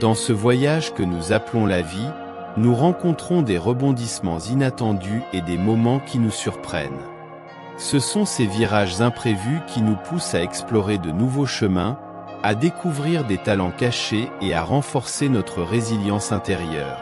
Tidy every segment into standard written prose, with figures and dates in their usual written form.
Dans ce voyage que nous appelons la vie, nous rencontrons des rebondissements inattendus et des moments qui nous surprennent. Ce sont ces virages imprévus qui nous poussent à explorer de nouveaux chemins, à découvrir des talents cachés et à renforcer notre résilience intérieure.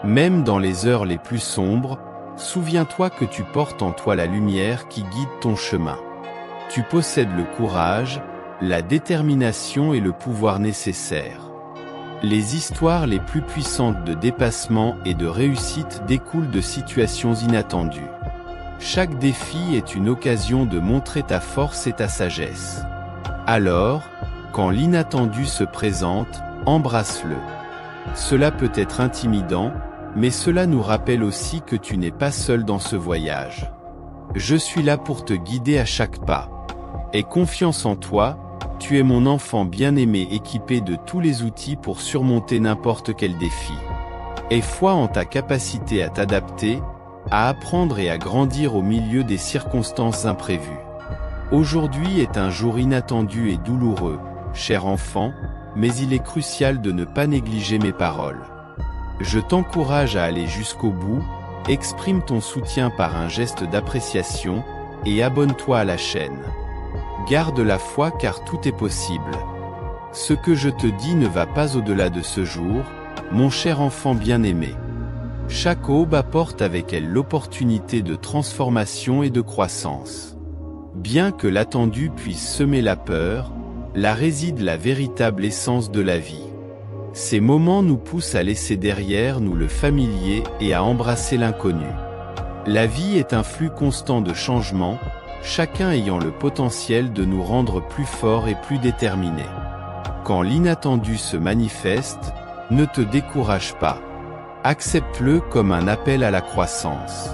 Même dans les heures les plus sombres, souviens-toi que tu portes en toi la lumière qui guide ton chemin. Tu possèdes le courage, la détermination et le pouvoir nécessaires. Les histoires les plus puissantes de dépassement et de réussite découlent de situations inattendues. Chaque défi est une occasion de montrer ta force et ta sagesse. Alors, quand l'inattendu se présente, embrasse-le. Cela peut être intimidant, mais cela nous rappelle aussi que tu n'es pas seul dans ce voyage. Je suis là pour te guider à chaque pas. Aie confiance en toi, tu es mon enfant bien-aimé équipé de tous les outils pour surmonter n'importe quel défi. Aie foi en ta capacité à t'adapter, à apprendre et à grandir au milieu des circonstances imprévues. Aujourd'hui est un jour inattendu et douloureux, cher enfant, mais il est crucial de ne pas négliger mes paroles. Je t'encourage à aller jusqu'au bout, exprime ton soutien par un geste d'appréciation, et abonne-toi à la chaîne. Garde la foi car tout est possible. Ce que je te dis ne va pas au-delà de ce jour, mon cher enfant bien-aimé. Chaque aube apporte avec elle l'opportunité de transformation et de croissance. Bien que l'attendu puisse semer la peur, là réside la véritable essence de la vie. Ces moments nous poussent à laisser derrière nous le familier et à embrasser l'inconnu. La vie est un flux constant de changements, chacun ayant le potentiel de nous rendre plus forts et plus déterminés. Quand l'inattendu se manifeste, ne te décourage pas. Accepte-le comme un appel à la croissance.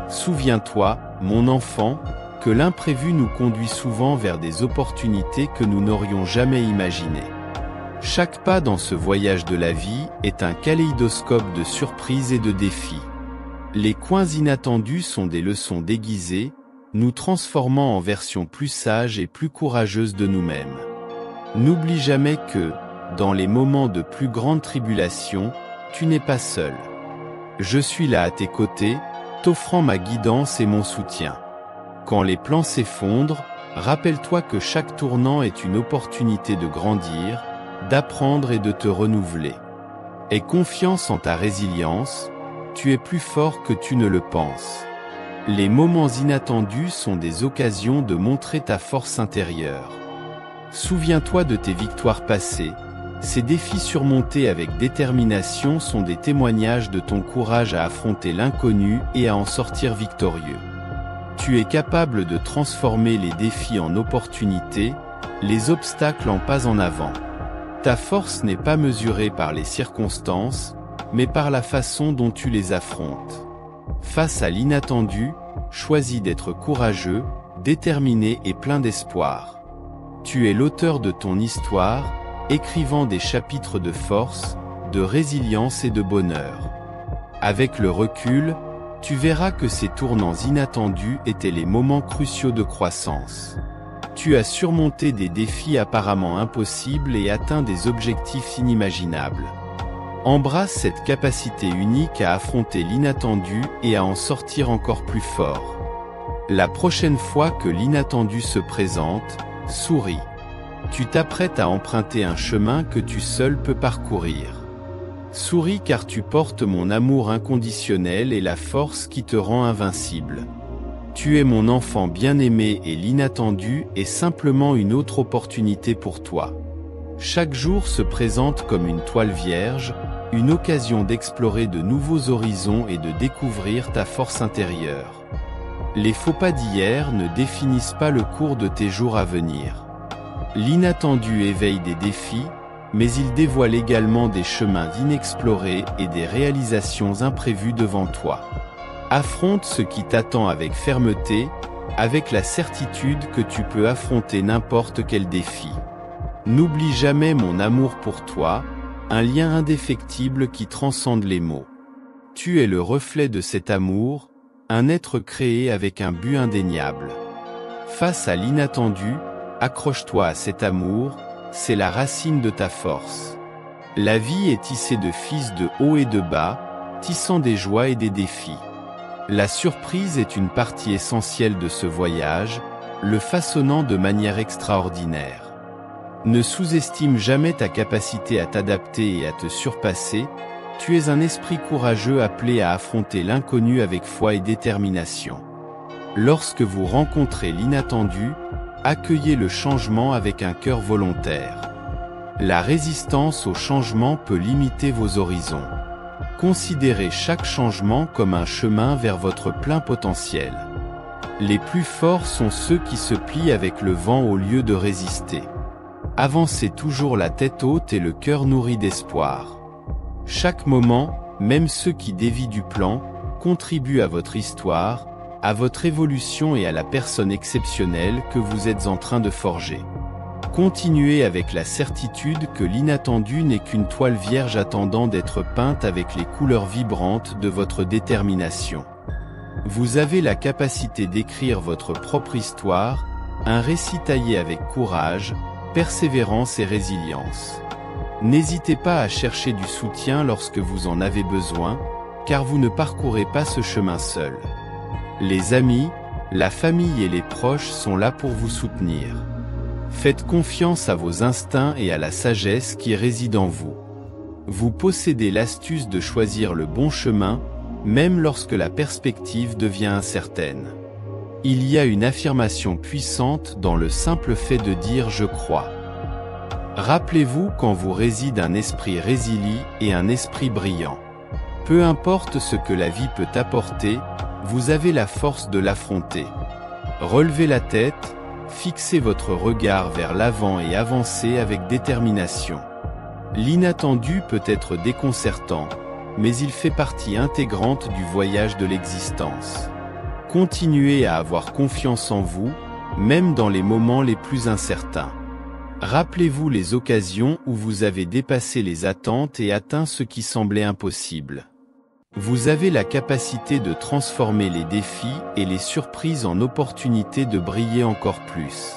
Souviens-toi, mon enfant, que l'imprévu nous conduit souvent vers des opportunités que nous n'aurions jamais imaginées. Chaque pas dans ce voyage de la vie est un kaléidoscope de surprises et de défis. Les coins inattendus sont des leçons déguisées, nous transformant en versions plus sages et plus courageuses de nous-mêmes. N'oublie jamais que, dans les moments de plus grande tribulation, tu n'es pas seul. Je suis là à tes côtés, t'offrant ma guidance et mon soutien. Quand les plans s'effondrent, rappelle-toi que chaque tournant est une opportunité de grandir, d'apprendre et de te renouveler. Aie confiance en ta résilience, tu es plus fort que tu ne le penses. Les moments inattendus sont des occasions de montrer ta force intérieure. Souviens-toi de tes victoires passées, ces défis surmontés avec détermination sont des témoignages de ton courage à affronter l'inconnu et à en sortir victorieux. Tu es capable de transformer les défis en opportunités, les obstacles en pas en avant. Ta force n'est pas mesurée par les circonstances, mais par la façon dont tu les affrontes. Face à l'inattendu, choisis d'être courageux, déterminé et plein d'espoir. Tu es l'auteur de ton histoire, écrivant des chapitres de force, de résilience et de bonheur. Avec le recul, tu verras que ces tournants inattendus étaient les moments cruciaux de croissance. Tu as surmonté des défis apparemment impossibles et atteint des objectifs inimaginables. Embrasse cette capacité unique à affronter l'inattendu et à en sortir encore plus fort. La prochaine fois que l'inattendu se présente, souris. Tu t'apprêtes à emprunter un chemin que tu seul peux parcourir. Souris car tu portes mon amour inconditionnel et la force qui te rend invincible. Tu es mon enfant bien-aimé et l'inattendu est simplement une autre opportunité pour toi. Chaque jour se présente comme une toile vierge, une occasion d'explorer de nouveaux horizons et de découvrir ta force intérieure. Les faux pas d'hier ne définissent pas le cours de tes jours à venir. L'inattendu éveille des défis, mais il dévoile également des chemins inexplorés et des réalisations imprévues devant toi. Affronte ce qui t'attend avec fermeté, avec la certitude que tu peux affronter n'importe quel défi. N'oublie jamais mon amour pour toi, un lien indéfectible qui transcende les mots. Tu es le reflet de cet amour, un être créé avec un but indéniable. Face à l'inattendu, accroche-toi à cet amour, c'est la racine de ta force. La vie est tissée de fils de haut et de bas, tissant des joies et des défis. La surprise est une partie essentielle de ce voyage, le façonnant de manière extraordinaire. Ne sous-estime jamais ta capacité à t'adapter et à te surpasser, tu es un esprit courageux appelé à affronter l'inconnu avec foi et détermination. Lorsque vous rencontrez l'inattendu, accueillez le changement avec un cœur volontaire. La résistance au changement peut limiter vos horizons. Considérez chaque changement comme un chemin vers votre plein potentiel. Les plus forts sont ceux qui se plient avec le vent au lieu de résister. Avancez toujours la tête haute et le cœur nourri d'espoir. Chaque moment, même ceux qui dévient du plan, contribuent à votre histoire, à votre évolution et à la personne exceptionnelle que vous êtes en train de forger. Continuez avec la certitude que l'inattendu n'est qu'une toile vierge attendant d'être peinte avec les couleurs vibrantes de votre détermination. Vous avez la capacité d'écrire votre propre histoire, un récit taillé avec courage, persévérance et résilience. N'hésitez pas à chercher du soutien lorsque vous en avez besoin, car vous ne parcourez pas ce chemin seul. Les amis, la famille et les proches sont là pour vous soutenir. Faites confiance à vos instincts et à la sagesse qui réside en vous. Vous possédez l'astuce de choisir le bon chemin, même lorsque la perspective devient incertaine. Il y a une affirmation puissante dans le simple fait de dire « je crois ». Rappelez-vous qu'en vous réside un esprit résilient et un esprit brillant. Peu importe ce que la vie peut apporter, vous avez la force de l'affronter. Relevez la tête, fixez votre regard vers l'avant et avancez avec détermination. L'inattendu peut être déconcertant, mais il fait partie intégrante du voyage de l'existence. Continuez à avoir confiance en vous, même dans les moments les plus incertains. Rappelez-vous les occasions où vous avez dépassé les attentes et atteint ce qui semblait impossible. Vous avez la capacité de transformer les défis et les surprises en opportunités de briller encore plus.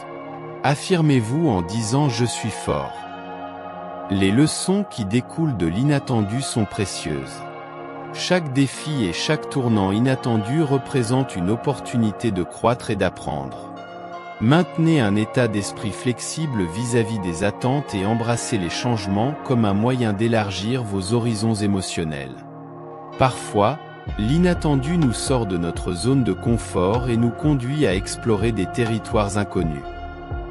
Affirmez-vous en disant « je suis fort ». Les leçons qui découlent de l'inattendu sont précieuses. Chaque défi et chaque tournant inattendu représente une opportunité de croître et d'apprendre. Maintenez un état d'esprit flexible vis-à-vis des attentes et embrassez les changements comme un moyen d'élargir vos horizons émotionnels. Parfois, l'inattendu nous sort de notre zone de confort et nous conduit à explorer des territoires inconnus.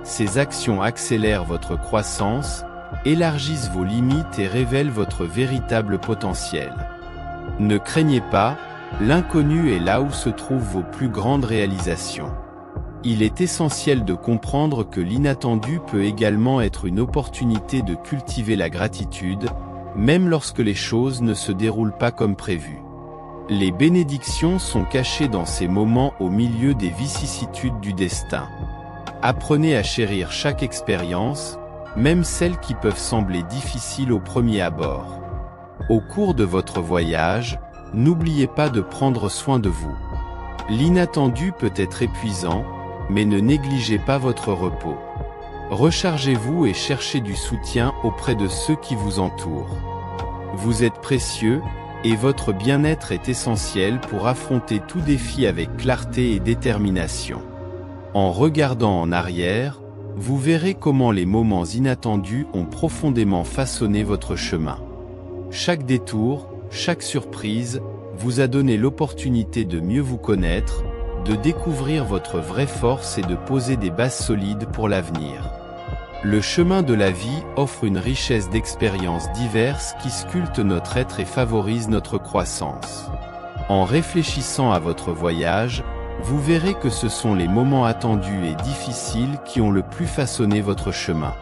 Ces actions accélèrent votre croissance, élargissent vos limites et révèlent votre véritable potentiel. Ne craignez pas, l'inconnu est là où se trouvent vos plus grandes réalisations. Il est essentiel de comprendre que l'inattendu peut également être une opportunité de cultiver la gratitude, même lorsque les choses ne se déroulent pas comme prévu. Les bénédictions sont cachées dans ces moments au milieu des vicissitudes du destin. Apprenez à chérir chaque expérience, même celles qui peuvent sembler difficiles au premier abord. Au cours de votre voyage, n'oubliez pas de prendre soin de vous. L'inattendu peut être épuisant, mais ne négligez pas votre repos. Rechargez-vous et cherchez du soutien auprès de ceux qui vous entourent. Vous êtes précieux, et votre bien-être est essentiel pour affronter tout défi avec clarté et détermination. En regardant en arrière, vous verrez comment les moments inattendus ont profondément façonné votre chemin. Chaque détour, chaque surprise, vous a donné l'opportunité de mieux vous connaître, de découvrir votre vraie force et de poser des bases solides pour l'avenir. Le chemin de la vie offre une richesse d'expériences diverses qui sculptent notre être et favorisent notre croissance. En réfléchissant à votre voyage, vous verrez que ce sont les moments attendus et difficiles qui ont le plus façonné votre chemin.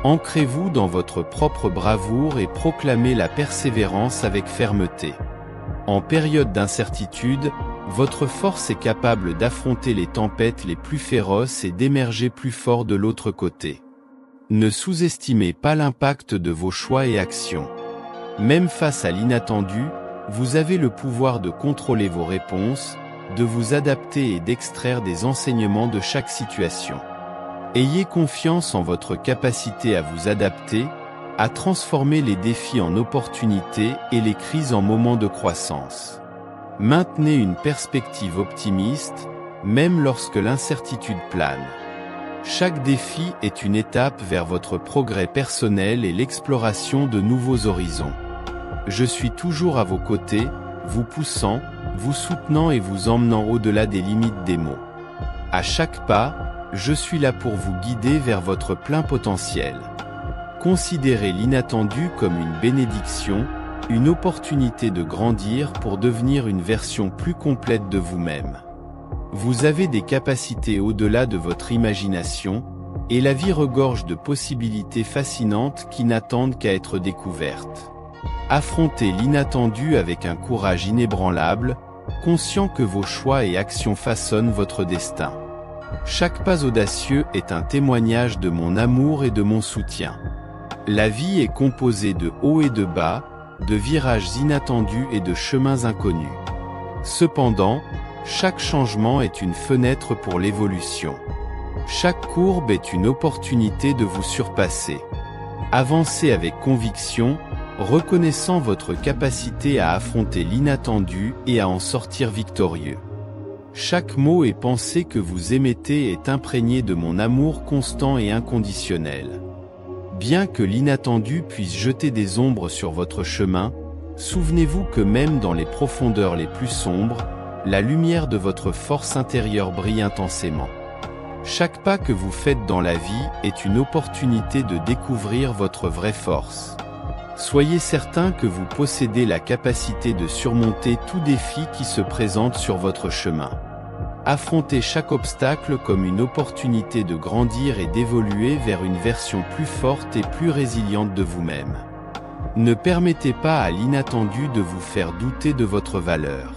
Ancrez-vous dans votre propre bravoure et proclamez la persévérance avec fermeté. En période d'incertitude, votre force est capable d'affronter les tempêtes les plus féroces et d'émerger plus fort de l'autre côté. Ne sous-estimez pas l'impact de vos choix et actions. Même face à l'inattendu, vous avez le pouvoir de contrôler vos réponses, de vous adapter et d'extraire des enseignements de chaque situation. Ayez confiance en votre capacité à vous adapter, à transformer les défis en opportunités et les crises en moments de croissance. Maintenez une perspective optimiste, même lorsque l'incertitude plane. Chaque défi est une étape vers votre progrès personnel et l'exploration de nouveaux horizons. Je suis toujours à vos côtés, vous poussant, vous soutenant et vous emmenant au-delà des limites des mots. À chaque pas, je suis là pour vous guider vers votre plein potentiel. Considérez l'inattendu comme une bénédiction, une opportunité de grandir pour devenir une version plus complète de vous-même. Vous avez des capacités au-delà de votre imagination, et la vie regorge de possibilités fascinantes qui n'attendent qu'à être découvertes. Affrontez l'inattendu avec un courage inébranlable, conscient que vos choix et actions façonnent votre destin. Chaque pas audacieux est un témoignage de mon amour et de mon soutien. La vie est composée de hauts et de bas, de virages inattendus et de chemins inconnus. Cependant, chaque changement est une fenêtre pour l'évolution. Chaque courbe est une opportunité de vous surpasser. Avancez avec conviction, reconnaissant votre capacité à affronter l'inattendu et à en sortir victorieux. Chaque mot et pensée que vous émettez est imprégné de mon amour constant et inconditionnel. Bien que l'inattendu puisse jeter des ombres sur votre chemin, souvenez-vous que même dans les profondeurs les plus sombres, la lumière de votre force intérieure brille intensément. Chaque pas que vous faites dans la vie est une opportunité de découvrir votre vraie force. Soyez certain que vous possédez la capacité de surmonter tout défi qui se présente sur votre chemin. Affrontez chaque obstacle comme une opportunité de grandir et d'évoluer vers une version plus forte et plus résiliente de vous-même. Ne permettez pas à l'inattendu de vous faire douter de votre valeur.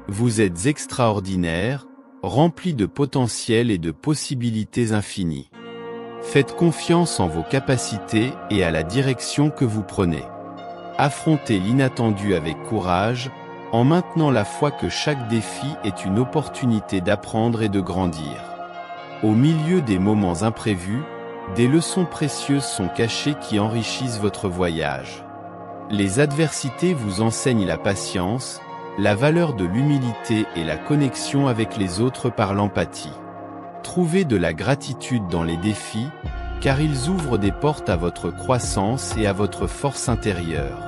Vous êtes extraordinaire, rempli de potentiel et de possibilités infinies. Faites confiance en vos capacités et à la direction que vous prenez. Affrontez l'inattendu avec courage, en maintenant la foi que chaque défi est une opportunité d'apprendre et de grandir. Au milieu des moments imprévus, des leçons précieuses sont cachées qui enrichissent votre voyage. Les adversités vous enseignent la patience, la valeur de l'humilité et la connexion avec les autres par l'empathie. Trouvez de la gratitude dans les défis, car ils ouvrent des portes à votre croissance et à votre force intérieure.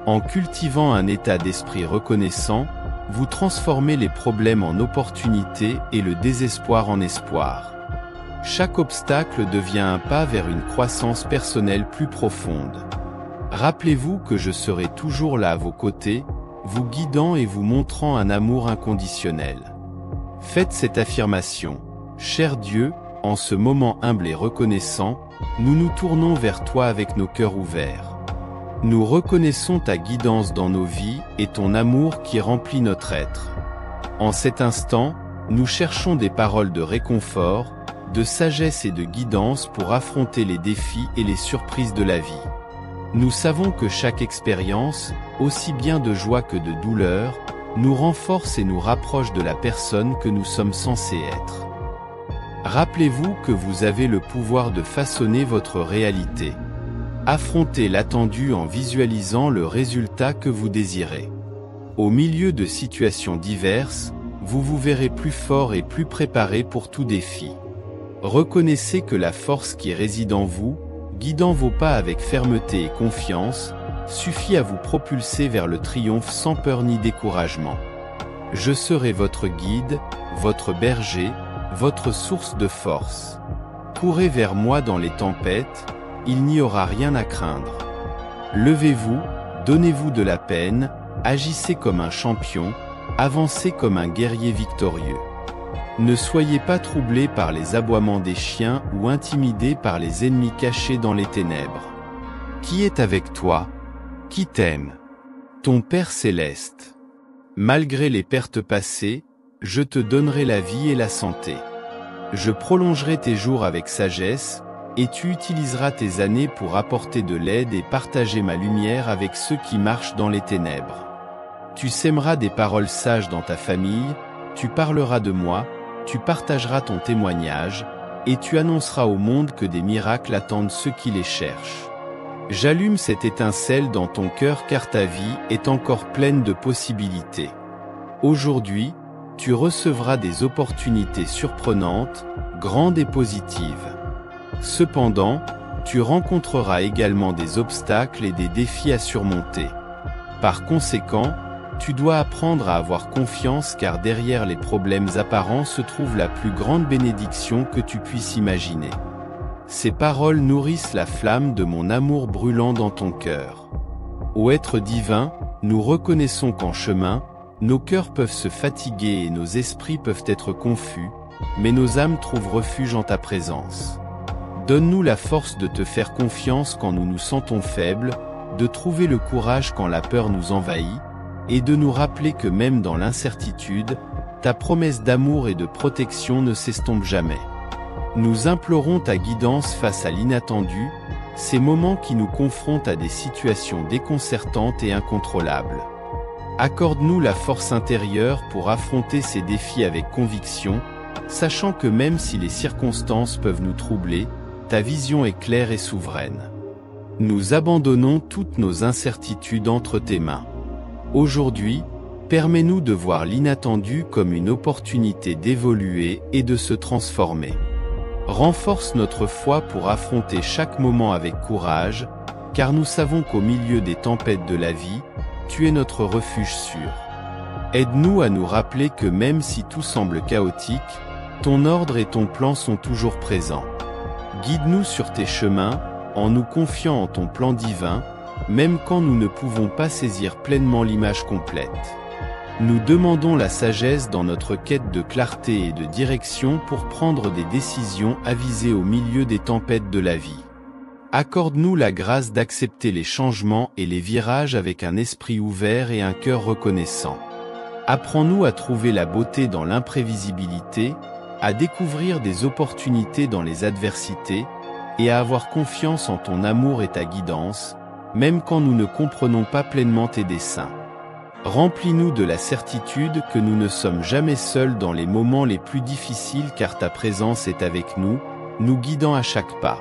En cultivant un état d'esprit reconnaissant, vous transformez les problèmes en opportunités et le désespoir en espoir. Chaque obstacle devient un pas vers une croissance personnelle plus profonde. Rappelez-vous que je serai toujours là à vos côtés, vous guidant et vous montrant un amour inconditionnel. Faites cette affirmation. Cher Dieu, en ce moment humble et reconnaissant, nous nous tournons vers toi avec nos cœurs ouverts. Nous reconnaissons ta guidance dans nos vies et ton amour qui remplit notre être. En cet instant, nous cherchons des paroles de réconfort, de sagesse et de guidance pour affronter les défis et les surprises de la vie. Nous savons que chaque expérience, aussi bien de joie que de douleur, nous renforce et nous rapproche de la personne que nous sommes censés être. Rappelez-vous que vous avez le pouvoir de façonner votre réalité. Affrontez l'attendu en visualisant le résultat que vous désirez. Au milieu de situations diverses, vous vous verrez plus fort et plus préparé pour tout défi. Reconnaissez que la force qui réside en vous, guidant vos pas avec fermeté et confiance, suffit à vous propulser vers le triomphe sans peur ni découragement. Je serai votre guide, votre berger, votre source de force. Courez vers moi dans les tempêtes, il n'y aura rien à craindre. Levez-vous, donnez-vous de la peine, agissez comme un champion, avancez comme un guerrier victorieux. Ne soyez pas troublés par les aboiements des chiens ou intimidés par les ennemis cachés dans les ténèbres. Qui est avec toi? Qui t'aime? Ton Père céleste. Malgré les pertes passées, je te donnerai la vie et la santé. Je prolongerai tes jours avec sagesse, et tu utiliseras tes années pour apporter de l'aide et partager ma lumière avec ceux qui marchent dans les ténèbres. Tu sèmeras des paroles sages dans ta famille, tu parleras de moi, tu partageras ton témoignage, et tu annonceras au monde que des miracles attendent ceux qui les cherchent. J'allume cette étincelle dans ton cœur car ta vie est encore pleine de possibilités. Aujourd'hui, tu recevras des opportunités surprenantes, grandes et positives. Cependant, tu rencontreras également des obstacles et des défis à surmonter. Par conséquent, tu dois apprendre à avoir confiance car derrière les problèmes apparents se trouve la plus grande bénédiction que tu puisses imaginer. Ces paroles nourrissent la flamme de mon amour brûlant dans ton cœur. Ô être divin, nous reconnaissons qu'en chemin, nos cœurs peuvent se fatiguer et nos esprits peuvent être confus, mais nos âmes trouvent refuge en ta présence. Donne-nous la force de te faire confiance quand nous nous sentons faibles, de trouver le courage quand la peur nous envahit, et de nous rappeler que même dans l'incertitude, ta promesse d'amour et de protection ne s'estompe jamais. Nous implorons ta guidance face à l'inattendu, ces moments qui nous confrontent à des situations déconcertantes et incontrôlables. Accorde-nous la force intérieure pour affronter ces défis avec conviction, sachant que même si les circonstances peuvent nous troubler, ta vision est claire et souveraine. Nous abandonnons toutes nos incertitudes entre tes mains. Aujourd'hui, permets-nous de voir l'inattendu comme une opportunité d'évoluer et de se transformer. Renforce notre foi pour affronter chaque moment avec courage, car nous savons qu'au milieu des tempêtes de la vie, tu es notre refuge sûr. Aide-nous à nous rappeler que même si tout semble chaotique, ton ordre et ton plan sont toujours présents. Guide-nous sur tes chemins, en nous confiant en ton plan divin, même quand nous ne pouvons pas saisir pleinement l'image complète. Nous demandons la sagesse dans notre quête de clarté et de direction pour prendre des décisions avisées au milieu des tempêtes de la vie. Accorde-nous la grâce d'accepter les changements et les virages avec un esprit ouvert et un cœur reconnaissant. Apprends-nous à trouver la beauté dans l'imprévisibilité, à découvrir des opportunités dans les adversités, et à avoir confiance en ton amour et ta guidance, même quand nous ne comprenons pas pleinement tes desseins. Remplis-nous de la certitude que nous ne sommes jamais seuls dans les moments les plus difficiles car ta présence est avec nous, nous guidant à chaque pas.